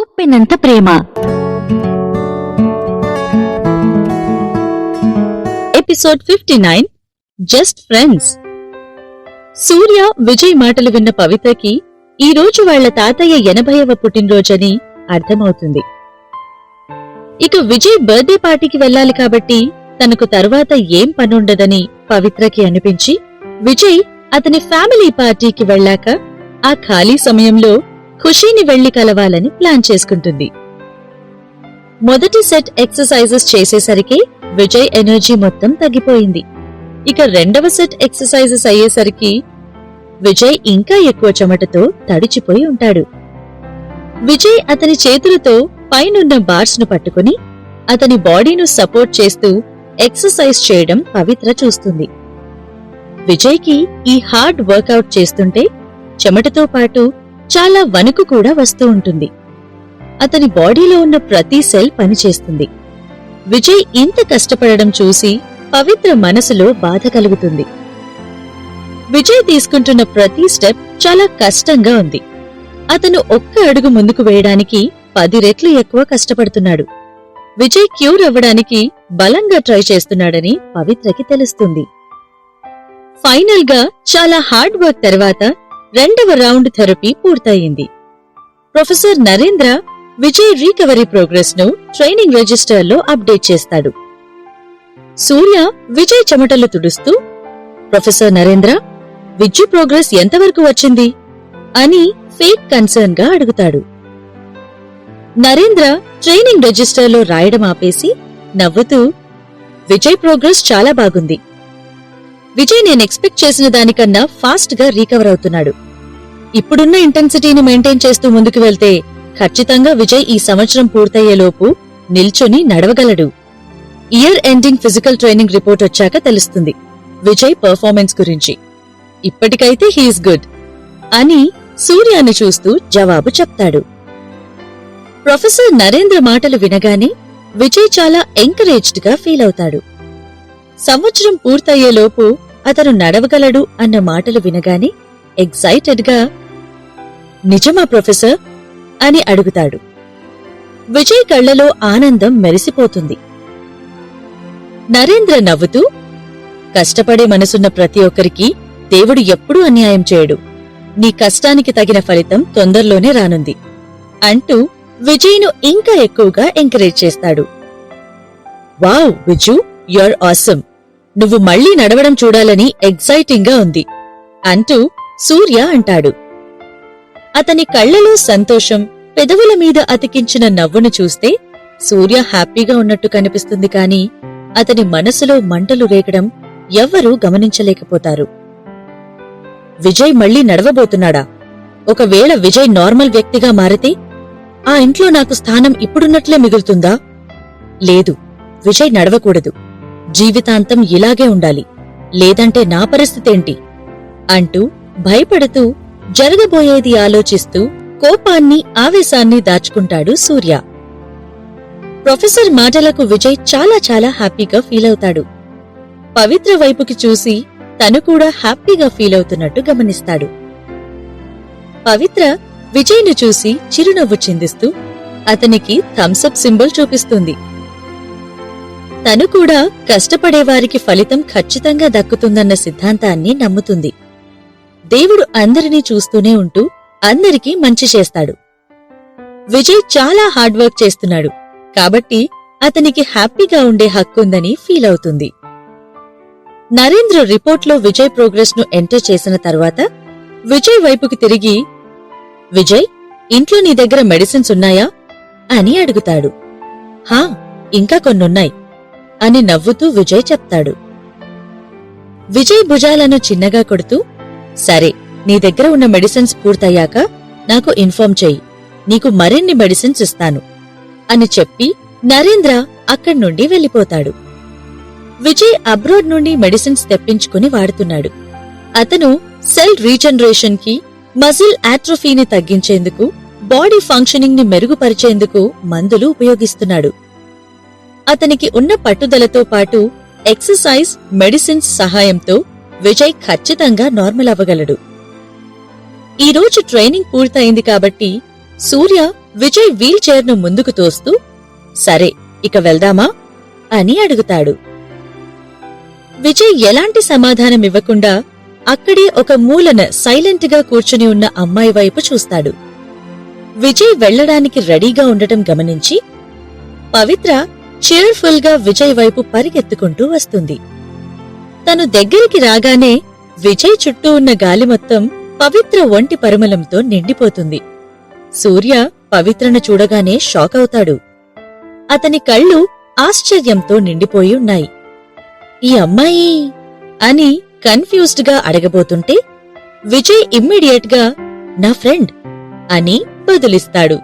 ఉప్పెనంత ప్రేమ. Episode 59 just friends. Surya, Vijay మాటలు విన్న పవిత్రకి ఈ రోజు వాళ్ల తాతయ్య 80వ పుట్టినరోజని అర్థమవుతుంది. ఇక విజయ్ బర్త్డే పార్టీకి వెళ్లాలి కాబట్టి తనకు తర్వాత ఏం పనుండదని పవిత్రకి అనిపించి విజయ్ అతని ఫ్యామిలీ పార్టీకి వెళ్లాక ఆ ఖాళీ సమయంలో ఖుషీని వెళ్లి కలవాలని ప్లాన్ చేసుకుంటుంది. మొదటి సెట్ ఎక్సర్సైజెస్ చేసేసరికి విజయ్ ఎనర్జీ మొత్తం తగ్గిపోయింది. ఇక రెండవ సెట్ ఎక్సర్సైజెస్ అయ్యేసరికి విజయ్ ఇంకా ఎక్కువ చెమటతో తడిచిపోయి ఉంటాడు. విజయ్ అతని చేతులతో పైనున్న బార్స్ ను పట్టుకుని అతని బాడీను సపోర్ట్ చేస్తూ ఎక్సర్సైజ్ చేయడం పవిత్ర చూస్తుంది. విజయ్కి ఈ హార్డ్ వర్కౌట్ చేస్తుంటే చెమటతో పాటు చాలా వణుకు కూడా వస్తూ ఉంటుంది. అతని బాడీలో ఉన్న ప్రతి సెల్ పనిచేస్తుంది. విజయ్ ఇంత కష్టపడడం చూసి పవిత్ర మనసులో బాధ కలుగుతుంది. విజయ్ తీసుకుంటున్న ప్రతి స్టెప్ చాలా కష్టంగా ఉంది. అతను ఒక్క అడుగు ముందుకు వేయడానికి 10 రెట్లు ఎక్కువ కష్టపడుతున్నాడు. విజయ్ క్యూర్ అవ్వడానికి బలంగా ట్రై చేస్తున్నాడని పవిత్రకి తెలుస్తుంది. ఫైనల్ గా చాలా హార్డ్ వర్క్ తర్వాత రెండవ రౌండ్ థెరపీ పూర్తయింది. Professor Narendra Vijay recovery progress ను ట్రైనింగ్ రిజిస్టర్లో అప్డేట్ చేస్తాడు. సూర్య విజయ్ చెమటలు తుడుస్తూ, ప్రొఫెసర్ నరేంద్ర, విజయ్ ప్రోగ్రెస్ ఎంతవరకు వచ్చింది అని ఫేక్ కన్సర్న్ గా అడుగుతాడు. నరేంద్ర ట్రైనింగ్ రిజిస్టర్లో రాయడం ఆపేసి నవ్వుతూ, విజయ్ ప్రోగ్రెస్ చాలా బాగుంది. విజయ్ నేను ఎక్స్పెక్ట్ చేసిన దానికన్నా ఫాస్ట్ గా రీకవర్ అవుతున్నాడు. ఇప్పుడున్న ఇంటెన్సిటీని మెయింటైన్ చేస్తూ ముందుకు వెళ్తే ఖచ్చితంగా విజయ్ ఈ సంవత్సరం పూర్తయ్యేలోపు నిల్చొని నడవగలడు. Year ending physical training report వచ్చాక తెలుస్తుంది విజయ్ పర్ఫార్మెన్స్ గురించి. ఇప్పటికైతే హీఈస్ గుడ్ అని సూర్యాన్ని చూస్తూ జవాబు చెప్తాడు. ప్రొఫెసర్ నరేంద్ర మాటలు వినగానే విజయ్ చాలా ఎంకరేజ్డ్ గా ఫీల్ అవుతాడు. సంవత్సరం పూర్తయ్యేలోపు అతను నడవగలడు అన్న మాటలు వినగానే ఎక్సైటెడ్ గా, నిజమా ప్రొఫెసర్ అని అడుగుతాడు. విజయ్ కళ్లలో ఆనందం మెరిసిపోతుంది. నరేంద్ర నవ్వుతూ, కష్టపడే మనసున్న ప్రతి ఒక్కరికి దేవుడు ఎప్పుడూ అన్యాయం చేయడు. నీ కష్టానికి తగిన ఫలితం తొందరలోనే రానుంది అంటూ విజయ్ను ఇంకా ఎక్కువగా ఎంకరేజ్ చేస్తాడు. Wow Viju, you're awesome. నువ్వు మళ్లీ నడవడం చూడాలని ఎక్సైటింగ్ గా ఉంది అంటూ సూర్య అంటాడు. అతని కళ్లలో సంతోషం, పెదవుల మీద అతికించిన నవ్వును చూస్తే సూర్య హ్యాపీగా ఉన్నట్టు కనిపిస్తుంది కాని అతని మనసులో మంటలు రేగడం ఎవ్వరూ గమనించలేకపోతారు. విజయ్ మళ్లీ నడవబోతున్నాడా? ఒకవేళ విజయ్ నార్మల్ వ్యక్తిగా మారితే ఆ ఇంట్లో నాకు స్థానం ఇప్పుడున్నట్లే మిగులుతుందా? లేదు, విజయ్ నడవకూడదు. జీవితాంతం ఇలాగే ఉండాలి, లేదంటే నా పరిస్థితేంటి అంటూ భయపడుతూ జరగబోయేది ఆలోచిస్తూ కోపాన్ని, ఆవేశాన్ని దాచుకుంటాడు సూర్య. ప్రొఫెసర్ మాటలకు విజయ్ చాలా చాలా హ్యాపీగా ఫీల్ అవుతాడు. పవిత్ర వైపుకి చూసి తను కూడా హ్యాపీగా ఫీల్ అవుతున్నట్టు గమనిస్తాడు. పవిత్ర విజయ్ను చూసి చిరునవ్వు చిందిస్తూ అతనికి థమ్సప్ సింబల్ చూపిస్తుంది. తను కూడా కష్టపడేవారికి ఫలితం ఖచ్చితంగా దక్కుతుందన్న సిద్ధాంతాన్ని నమ్ముతుంది. దేవుడు అందరినీ చూస్తూనే ఉంటూ అందరికీ మంచి చేస్తాడు. విజయ్ చాలా హార్డ్ వర్క్ చేస్తున్నాడు కాబట్టి అతనికి హ్యాపీగా ఉండే హక్కుందని ఫీల్ అవుతుంది. నరేంద్ర రిపోర్ట్లో విజయ్ ప్రోగ్రెస్ ను ఎంటర్ చేసిన తర్వాత విజయ్ వైపుకి తిరిగి, విజయ్, ఇంట్లో నీ దగ్గర మెడిసిన్స్ ఉన్నాయా అని అడుగుతాడు. హా, ఇంకా కొన్నున్నాయి అని నవ్వుతూ విజయ్ చెప్తాడు. విజయ్ భుజాలను చిన్నగా కొడుతూ, సరే, నీ దగ్గర ఉన్న మెడిసిన్స్ పూర్తయ్యాక నాకు ఇన్ఫార్మ్ చెయ్యి, నీకు మరిన్ని మెడిసిన్స్ ఇస్తాను అని చెప్పి నరేంద్ర అక్కడి నుండి వెళ్లిపోతాడు. విజయ్ అబ్రాడ్ నుండి మెడిసిన్స్ తెప్పించుకుని వాడుతున్నాడు. అతను సెల్ రీజనరేషన్ కి, మజిల్ ఆట్రోఫీని తగ్గించేందుకు, బాడీ ఫంక్షనింగ్ ని మెరుగుపరిచేందుకు మందులు ఉపయోగిస్తున్నాడు. అతనికి ఉన్న పట్టుదలతో పాటు ఎక్సర్సైజ్, మెడిసిన్స్ సహాయంతో విజయ్ ఖచ్చితంగా నార్మల్ అవ్వగలడు. ఈరోజు ట్రైనింగ్ పూర్తయింది కాబట్టి సూర్య విజయ్ వీల్ చైర్ను ముందుకు తోస్తూ సరే ఇక వెళ్దామా అని అడుగుతాడు. విజయ్ ఎలాంటి సమాధానమివ్వకుండా అక్కడే ఒక మూలన సైలెంట్గా కూర్చుని ఉన్న అమ్మాయి వైపు చూస్తాడు. విజయ్ వెళ్లడానికి రెడీగా ఉండటం గమనించి పవిత్ర cheerful గా విజయ్ వైపు పరిగెత్తుకుంటూ వస్తుంది. తను దగ్గరికి రాగానే విజయ్ చుట్టూ ఉన్న గాలి మొత్తం పవిత్ర ఒంటి పరిమళంతో నిండిపోతుంది. సూర్య పవిత్రను చూడగానే షాక్ అవుతాడు. అతని కళ్ళు ఆశ్చర్యంతో నిండిపోయి ఉన్నాయి. ఈ అమ్మాయి అని కన్ఫ్యూజ్డ్ గా అడగబోతుంటే విజయ్ ఇమ్మీడియట్ గా నా ఫ్రెండ్ అని బదులిస్తాడు.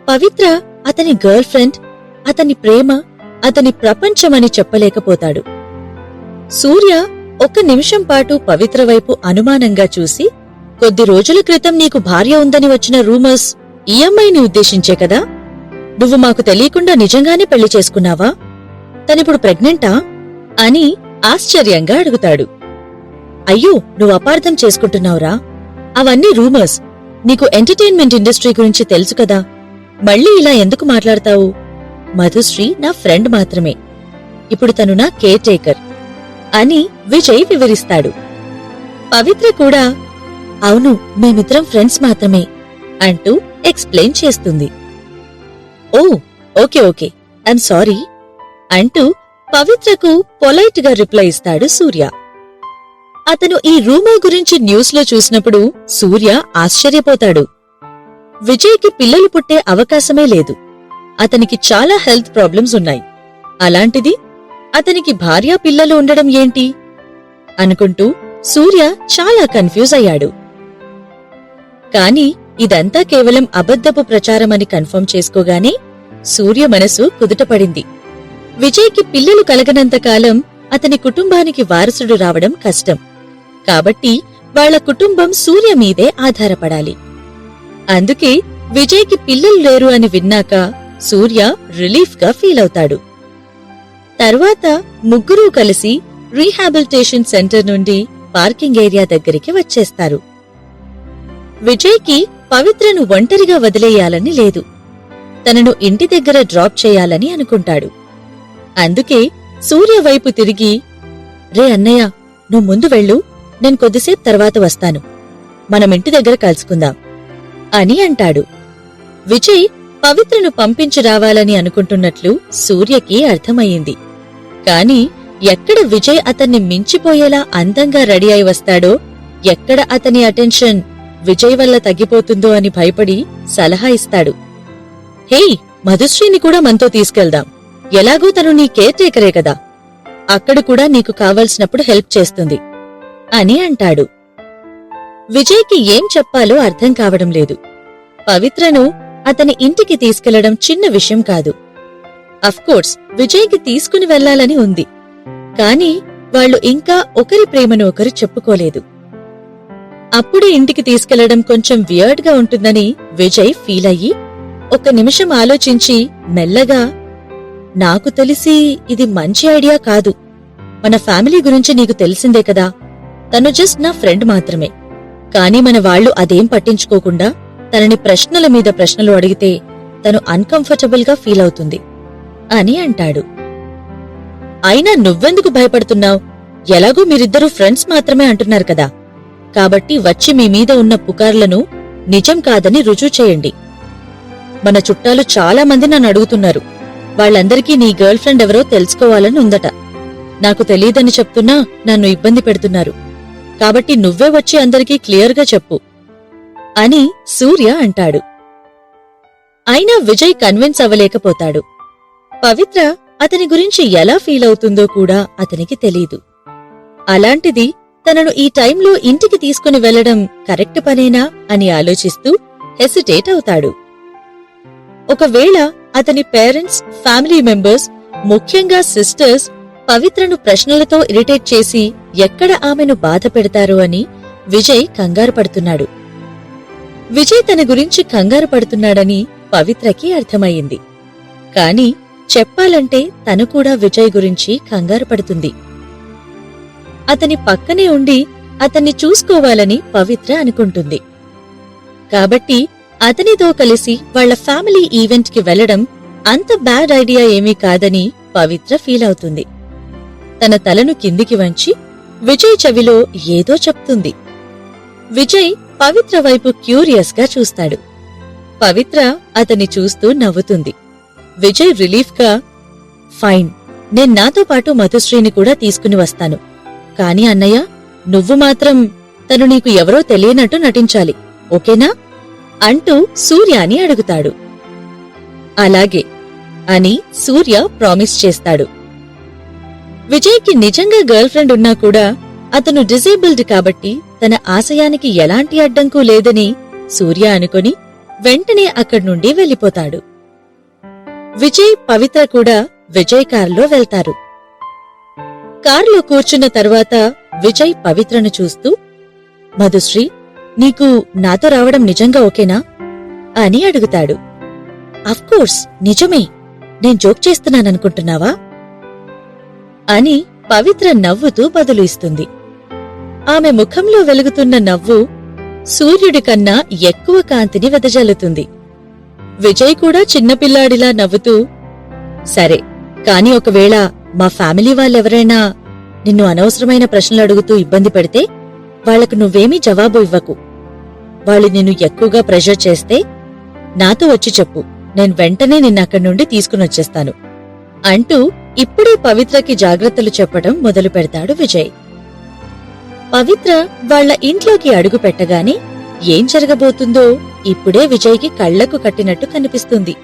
పవిత్ర అతని గర్ల్ ఫ్రెండ్, అతని ప్రేమ, అతని ప్రపంచమని చెప్పలేకపోతాడు. సూర్య ఒక్క నిమిషం పాటు పవిత్ర వైపు అనుమానంగా చూసి కొద్ది రోజుల క్రితం నీకు భార్య ఉందని వచ్చిన రూమర్స్ ఈ అమ్మాయిని ఉద్దేశించే కదా? నువ్వు మాకు తెలియకుండా నిజంగానే పెళ్లి చేసుకున్నావా? తనిప్పుడు ప్రెగ్నెంటా అని ఆశ్చర్యంగా అడుగుతాడు. అయ్యో, నువ్వు అపార్థం చేసుకుంటున్నావురా. అవన్నీ రూమర్స్. నీకు ఎంటర్టైన్మెంట్ ఇండస్ట్రీ గురించి తెలుసు కదా. మళ్ళీ ఇలా ఎందుకు మాట్లాడతావు? మధుశ్రీ నా ఫ్రెండ్ మాత్రమే. ఇప్పుడు తను నా కేర్ టేకర్ అని విజయ్ వివరిస్తాడు. పవిత్ర కూడా అవును, మేమిద్దరం ఫ్రెండ్స్ మాత్రమే అంటూ ఎక్స్ప్లెయిన్ చేస్తుంది. ఓ ఓకే ఓకే, ఐమ్ సారీ అంటూ పవిత్రకు పొలైట్ గా రిప్లై ఇస్తాడు సూర్య. అతను ఈ రూమర్ గురించి న్యూస్లో చూసినప్పుడు సూర్య ఆశ్చర్యపోతాడు. విజయ్కి పిల్లలు పుట్టే అవకాశమే లేదు. అతనికి చాలా హెల్త్ ప్రాబ్లమ్స్ ఉన్నాయి. అలాంటిది అతనికి భార్యా పిల్లలు ఉండడం ఏంటి అనుకుంటూ సూర్య చాలా కన్ఫ్యూజ్ అయ్యాడు. కాని ఇదంతా కేవలం అబద్ధపు ప్రచారమని కన్ఫర్మ్ చేసుకోగానే సూర్య మనసు కుదుటపడింది. విజయ్కి పిల్లలు కలగనంతకాలం అతని కుటుంబానికి వారసుడు రావడం కష్టం. కాబట్టి వాళ్ల కుటుంబం సూర్య మీదే ఆధారపడాలి. అందుకే విజయ్కి పిల్లలు లేరు అని విన్నాక సూర్య రిలీఫ్ గా ఫీల్ అవుతాడు. తర్వాత ముగ్గురూ కలిసి రీహాబిలిటేషన్ సెంటర్ నుండి పార్కింగ్ ఏరియా దగ్గరికి వచ్చేస్తారు. విజయ్కి పవిత్రను ఒంటరిగా వదిలేయాలని లేదు. తనను ఇంటి దగ్గర డ్రాప్ చేయాలని అనుకుంటాడు. అందుకే సూర్య వైపు తిరిగి రే అన్నయ్య, నువ్వు ముందు వెళ్ళు, నేను కొద్దిసేపు తర్వాత వస్తాను. మనం ఇంటి దగ్గర కలుసుకుందాం అని అంటాడు. విజయ్ పవిత్రను పంపించి రావాలని అనుకుంటున్నట్లు సూర్యకి అర్థమయ్యింది. కాని ఎక్కడ విజయ్ అతన్ని మించిపోయేలా అందంగా రెడీ అయి వస్తాడో, ఎక్కడ అతని అటెన్షన్ విజయ్ వల్ల తగ్గిపోతుందో అని భయపడి సలహా ఇస్తాడు. హేయ్, మధుశ్రీని కూడా మనతో తీసుకెళ్దాం. ఎలాగూ తను నీ కేర్ టేకరే కదా, అక్కడ కూడా నీకు కావలసినప్పుడు హెల్ప్ చేస్తుంది అని అంటాడు. విజయ్కి ఏం చెప్పాలో అర్థం కావడం లేదు. పవిత్రను అతని ఇంటికి తీసుకెళ్లడం చిన్న విషయం కాదు. అఫ్కోర్స్ విజయ్కి తీసుకుని వెళ్లాలని ఉంది. కాని వాళ్లు ఇంకా ఒకరి ప్రేమను ఒకరు చెప్పుకోలేదు. అప్పుడే ఇంటికి తీసుకెళ్లడం కొంచెం వియర్డ్ గా ఉంటుందని విజయ్ ఫీల్ అయ్యి ఒక్క నిమిషం ఆలోచించి మెల్లగా నాకు తెలిసి ఇది మంచి ఐడియా కాదు. మన ఫ్యామిలీ గురించి నీకు తెలిసిందే కదా. తను జస్ట్ నా ఫ్రెండ్ మాత్రమే. కాని మన వాళ్లు అదేం పట్టించుకోకుండా తనని ప్రశ్నల మీద ప్రశ్నలు అడిగితే తను అన్కంఫర్టబుల్ గా ఫీల్ అవుతుంది అని అంటాడు. అయినా నువ్వెందుకు భయపడుతున్నావ్? ఎలాగూ మీరిద్దరూ ఫ్రెండ్స్ మాత్రమే అంటున్నారు కదా. కాబట్టి వచ్చి మీ మీద ఉన్న పుకార్లను నిజం కాదని రుజువు చేయండి. మన చుట్టాలు చాలా మంది నన్ను అడుగుతున్నారు. వాళ్లందరికీ నీ గర్ల్ ఫ్రెండ్ ఎవరో తెలుసుకోవాలని ఉందట. నాకు తెలీదని చెప్తున్నా నన్ను ఇబ్బంది పెడుతున్నారు. కాబట్టి నువ్వే వచ్చి అందరికీ క్లియర్గా చెప్పు అని సూర్య అంటాడు. అయినా విజయ్ కన్విన్స్ అవ్వలేకపోతాడు. పవిత్ర అతని గురించి ఎలా ఫీల్ అవుతుందో కూడా అతనికి తెలీదు. అలాంటిది తనను ఈ టైంలో ఇంటికి తీసుకుని వెళ్లడం కరెక్ట్ పనేనా అని ఆలోచిస్తూ హెసిటేట్ అవుతాడు. ఒకవేళ అతని పేరెంట్స్, ఫ్యామిలీ మెంబర్స్, ముఖ్యంగా సిస్టర్స్ పవిత్రను ప్రశ్నలతో ఇరిటేట్ చేసి ఎక్కడ ఆమెను బాధ పెడతారో అని విజయ్ కంగారు పడుతున్నాడు. విజయ్ తన గురించి కంగారు పడుతున్నాడని పవిత్రకి అర్థమయ్యింది. కాని చెప్పాలంటే తను కూడా విజయ్ గురించి కంగారు పడుతుంది. అతని పక్కనే ఉండి అతన్ని చూసుకోవాలని పవిత్ర అనుకుంటుంది. కాబట్టి అతనితో కలిసి వాళ్ళ ఫ్యామిలీ ఈవెంట్ కి వెళ్లడం అంత బ్యాడ్ ఐడియా ఏమీ కాదని పవిత్ర ఫీల్ అవుతుంది. తన తలను కిందికి వంచి విజయ్ చెవిలో ఏదో చెప్తుంది. విజయ్ పవిత్ర వైపు క్యూరియస్ గా చూస్తాడు. పవిత్ర అతన్ని చూస్తూ నవ్వుతుంది. విజయ్ రిలీఫ్ గా, ఫైన్, నేను నాతో పాటు మధుశ్రీని కూడా తీసుకుని వస్తాను. కాని అన్నయ్య, నువ్వు మాత్రం తను నీకు ఎవరో తెలియనట్టు నటించాలి, ఓకేనా అంటూ సూర్యాని అడుగుతాడు. అలాగే అని సూర్య ప్రామిస్ చేస్తాడు. విజయ్కి నిజంగా గర్ల్ ఫ్రెండ్ ఉన్నా కూడా అతను డిజేబుల్డ్ కాబట్టి తన ఆశయానికి ఎలాంటి అడ్డంకు లేదని సూర్య అనుకొని వెంటనే అక్కడ్నుండి వెళ్ళిపోతాడు. విజయ్, పవిత్ర కూడా విజయ్ కారులో వెళ్తారు. కారులో కూర్చున్న తర్వాత విజయ్ పవిత్రను చూస్తూ, మధుశ్రీ, నీకు నాతో రావడం నిజంగా ఓకేనా అని అడుగుతాడు. అఫ్కోర్స్, నిజమే, నేను జోక్ చేస్తున్నాననుకుంటున్నావా అని పవిత్ర నవ్వుతూ బదులు ఇస్తుంది. ఆమె ముఖంలో వెలుగుతున్న నవ్వు సూర్యుడి కన్నా ఎక్కువ కాంతిని వెదజల్లుతుంది. విజయ్ కూడా చిన్నపిల్లాడిలా నవ్వుతూ, సరే, కాని ఒకవేళ మా ఫ్యామిలీ వాళ్ళెవరైనా నిన్ను అనవసరమైన ప్రశ్నలు అడుగుతూ ఇబ్బంది పెడితే వాళ్లకు నువ్వేమీ జవాబు ఇవ్వకు. వాళ్ళు నిన్ను ఎక్కువగా ప్రెషర్ చేస్తే నాతో వచ్చి చెప్పు, నేను వెంటనే నిన్నక్కడి నుండి తీసుకునొచ్చేస్తాను అంటూ ఇప్పుడే పవిత్రకి జాగ్రత్తలు చెప్పడం మొదలు పెడతాడు విజయ్. పవిత్ర వాళ్ల ఇంట్లోకి అడుగు పెట్టగానే ఏం జరగబోతుందో ఇప్పుడే విజయ్కి కళ్లకు కట్టినట్టు కనిపిస్తుంది.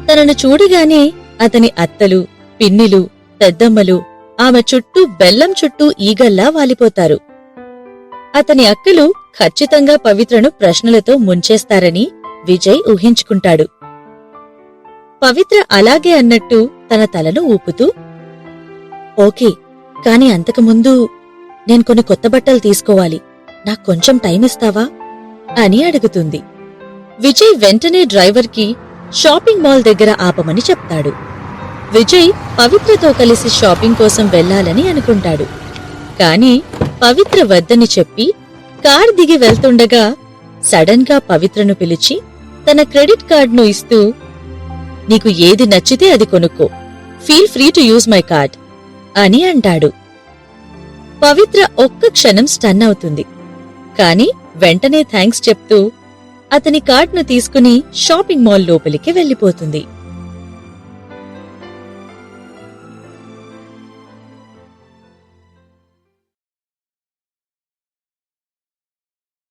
తనను చూడగానే అతని అత్తలు, పిన్నిలు, పెద్దమ్మలు ఆమె చుట్టూ బెల్లం చుట్టూ ఈగల్లా వాలిపోతారు. అతని అక్కలు ఖచ్చితంగా పవిత్రను ప్రశ్నలతో ముంచేస్తారని విజయ్ ఊహించుకుంటాడు. పవిత్ర అలాగే అన్నట్టు తన తలను ఊపుతూ, ఓకే, కాని అంతకుముందు నేను కొన్ని కొత్త బట్టలు తీసుకోవాలి, నాకు కొంచెం టైం ఇస్తావా అని అడుగుతుంది. విజయ్ వెంటనే డ్రైవర్కి షాపింగ్ మాల్ దగ్గర ఆపమని చెప్తాడు. విజయ్ పవిత్రతో కలిసి షాపింగ్ కోసం వెళ్లాలని అనుకుంటాడు. కాని పవిత్ర వద్దని చెప్పి కార్ దిగి వెళ్తుండగా సడన్ గా పవిత్రను పిలిచి తన క్రెడిట్ కార్డును ఇస్తూ, నీకు ఏది నచ్చితే అది కొనుక్కో, feel free to use my card అని అంటాడు. పవిత్ర ఒక్క క్షణం స్టన్ అవుతుంది. కాని వెంటనే థాంక్స్ చెప్తూ అతని కార్డును తీసుకుని షాపింగ్ మాల్ లోపలికి వెళ్లిపోతుంది.